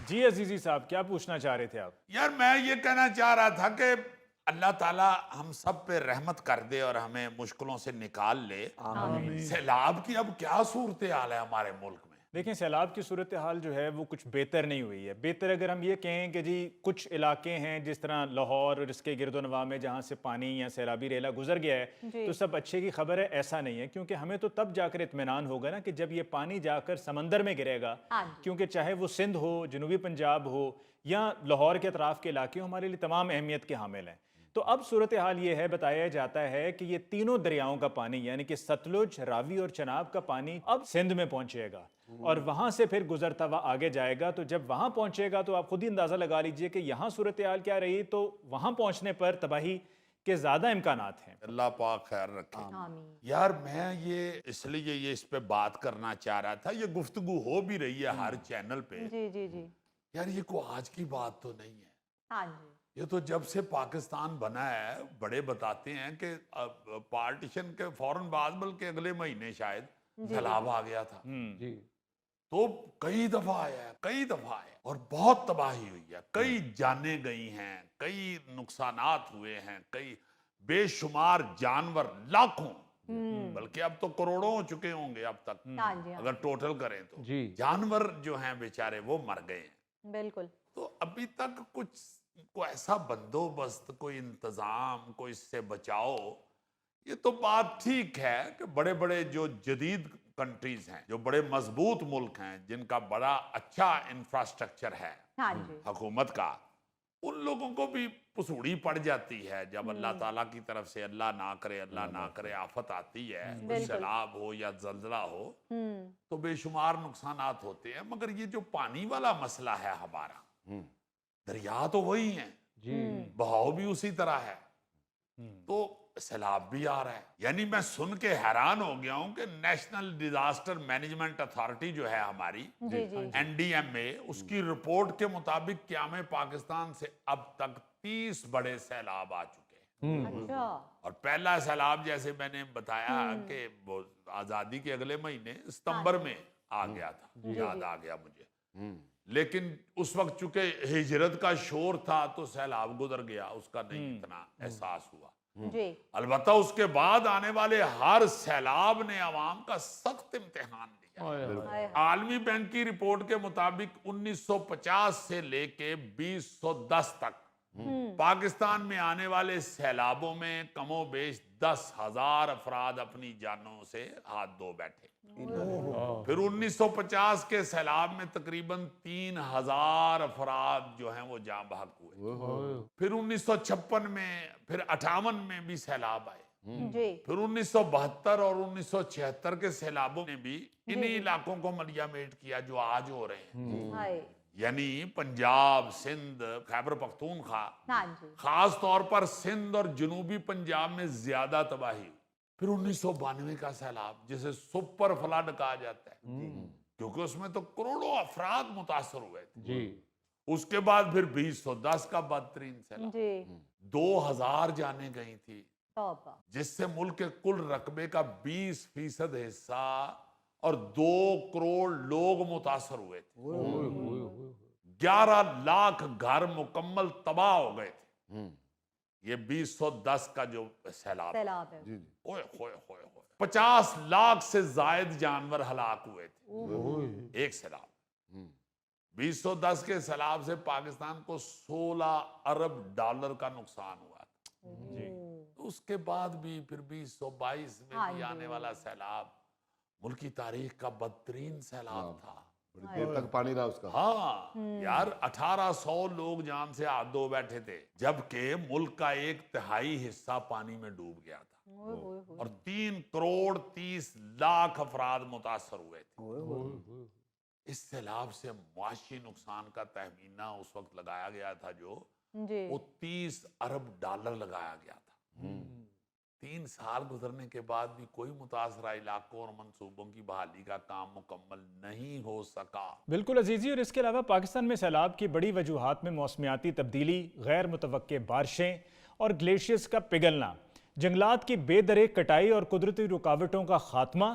جی عزیزی صاحب، کیا پوچھنا چاہ رہے تھے آپ؟ یار میں یہ کہنا چاہ رہا تھا کہ اللہ تعالیٰ ہم سب پہ رحمت کر دے اور ہمیں مشکلوں سے نکال لے۔ سیلاب کی اب کیا صورتحال ہے ہمارے ملک میں؟ دیکھیں، سیلاب کی صورتحال جو ہے وہ کچھ بہتر نہیں ہوئی ہے۔ بہتر اگر ہم یہ کہیں کہ جی کچھ علاقے ہیں جس طرح لاہور اور اس کے گرد و نواح میں جہاں سے پانی یا سیلابی ریلا گزر گیا ہے تو سب اچھے کی خبر ہے، ایسا نہیں ہے، کیونکہ ہمیں تو تب جا کر اطمینان ہوگا نا کہ جب یہ پانی جا کر سمندر میں گرے گا، کیونکہ چاہے وہ سندھ ہو، جنوبی پنجاب ہو یا لاہور کے اطراف کے علاقے ہوں، ہمارے لیے تمام اہمیت کے حامل ہیں۔ تو اب صورتحال یہ ہے، بتایا جاتا ہے کہ یہ تینوں دریاؤں کا پانی یعنی کہ ستلج، راوی اور چناب کا پانی اب سندھ میں پہنچے گا اور وہاں سے پھر گزرتا ہوا آگے جائے گا۔ تو جب وہاں پہنچے گا تو آپ خود ہی اندازہ لگا لیجئے کہ یہاں صورتحال کیا رہی، تو وہاں پہنچنے پر تباہی کے زیادہ امکانات ہیں۔ اللہ پاک خیر رکھے۔ یار میں یہ اس لیے یہ اس پہ بات کرنا چاہ رہا تھا، یہ گفتگو ہو بھی رہی ہے ہر چینل پہ۔ جی یار یہ کوئی آج کی بات تو نہیں ہے، ہاں جی، یہ تو جب سے پاکستان بنا ہے بڑے بتاتے ہیں کہ پارٹیشن کے فوراً بعد بلکہ اگلے مہینے شاید سیلاب آ گیا تھا، تو کئی دفعہ آیا ہے، کئی دفعہ آیا ہے اور بہت تباہی ہوئی ہے، کئی جانیں گئی ہیں، کئی نقصانات ہوئے ہیں، کئی بے شمار جانور لاکھوں بلکہ اب تو کروڑوں ہو چکے ہوں گے اب تک اگر ٹوٹل کریں تو جانور جو ہیں بیچارے وہ مر گئے ہیں۔ بالکل۔ تو ابھی تک کچھ کوئی ایسا بندوبست، کوئی انتظام، کوئی اس سے بچاؤ، یہ تو بات ٹھیک ہے کہ بڑے بڑے جو جدید کنٹریز ہیں، جو بڑے مضبوط ملک ہیں، جن کا بڑا اچھا انفراسٹرکچر ہے حکومت کا، ان لوگوں کو بھی پسوڑی پڑ جاتی ہے جب اللہ تعالیٰ کی طرف سے اللہ نہ کرے آفت آتی ہے، کوئی سیلاب ہو یا زلزلہ ہو تو بے شمار نقصانات ہوتے ہیں۔ مگر یہ جو پانی والا مسئلہ ہے ہمارا، دریا تو وہی ہیں، بہاؤ بھی اسی طرح ہے، تو سیلاب بھی آ رہا ہے۔ یعنی میں سن کے حیران ہو گیا ہوں کہ نیشنل ڈیزاسٹر مینجمنٹ اتھارٹی جو ہے ہماری NDMA، اس کی رپورٹ کے مطابق قیام پاکستان سے اب تک 30 بڑے سیلاب آ چکے ہیں، اور پہلا سیلاب جیسے میں نے بتایا کہ آزادی کے اگلے مہینے ستمبر میں آ گیا تھا، یاد آ گیا مجھے، لیکن اس وقت چونکہ ہجرت کا شور تھا تو سیلاب گزر گیا، اس کا نہیں اتنا احساس ہوا۔ البتہ اس کے بعد آنے والے ہر سیلاب نے عوام کا سخت امتحان لیا۔ عالمی بینک کی رپورٹ کے مطابق 1950 سے لے کے 2010 تک پاکستان میں آنے والے سیلابوں میں کم و بیش 10,000 افراد اپنی جانوں سے ہاتھ دھو بیٹھے۔ پھر 1950 کے سیلاب میں تقریباً 3,000 افراد جو ہیں وہ جاں بحق ہوئے۔ پھر 1956 میں، پھر 58 میں بھی سیلاب آئے، پھر 1972 اور 1976 کے سیلابوں نے بھی انہی علاقوں کو ملیامیٹ کیا جو آج ہو رہے ہیں، یعنی پنجاب، سندھ، خیبر پختونخوا، خاص طور پر سندھ اور جنوبی پنجاب میں زیادہ تباہی ہوئی۔ پھر 1992 کا سیلاب جسے سپر فلڈ کہا جاتا ہے، کیونکہ اس میں تو کروڑوں افراد متاثر ہوئے تھے۔ اس کے بعد پھر 2010 کا بدترین سیلاب، 2,000 جانیں گئی تھی، جس سے ملک کے کل رقبے کا 20% حصہ اور 2 کروڑ لوگ متاثر ہوئے تھے۔ 11 لاکھ گھر مکمل تباہ ہو گئے تھے۔ یہ 2010 کا جو سیلاب ہے، 50 لاکھ سے زائد جانور ہلاک ہوئے تھے ایک سیلاب۔ 2010 کے سیلاب سے پاکستان کو $16 ارب کا نقصان ہوا تھا۔ اس کے بعد بھی پھر 2022 میں بھی آنے والا سیلاب ملک کی تاریخ کا بدترین سیلاب تھا، بڑی دیر تک پانی رہا اس کا۔ ہاں یار، 1800 لوگ جان سے ہاتھ دھو بیٹھے تھے، جبکہ ملک کا 1/3 حصہ پانی میں ڈوب گیا تھا، اور 3 کروڑ 30 لاکھ افراد متاثر ہوئے تھے۔ اس سیلاب سے معاشی نقصان کا تخمینہ اس وقت لگایا گیا تھا جو وہ $30 ارب لگایا گیا تھا۔ 3 سال گزرنے کے بعد بھی کوئی متاثرہ علاقوں اور منصوبوں کی بحالی کا کام مکمل نہیں ہو سکا۔ بالکل عزیزی، اور اس کے علاوہ پاکستان میں سیلاب کی بڑی وجوہات میں موسمیاتی تبدیلی، غیر متوقع بارشیں اور گلیشیئرز کا پگھلنا، جنگلات کی بے درے کٹائی اور قدرتی رکاوٹوں کا خاتمہ،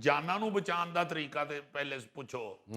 ਜਾਨਾਂ ਨੂੰ ਬਚਾਉਣ ਦਾ ਤਰੀਕਾ ਤੇ ਪਹਿਲੇ ਪੁੱਛੋ।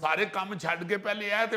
ਸਾਰੇ ਕੰਮ ਛੱਡ ਕੇ ਪਹਿਲੇ ਇਹ ਤੇ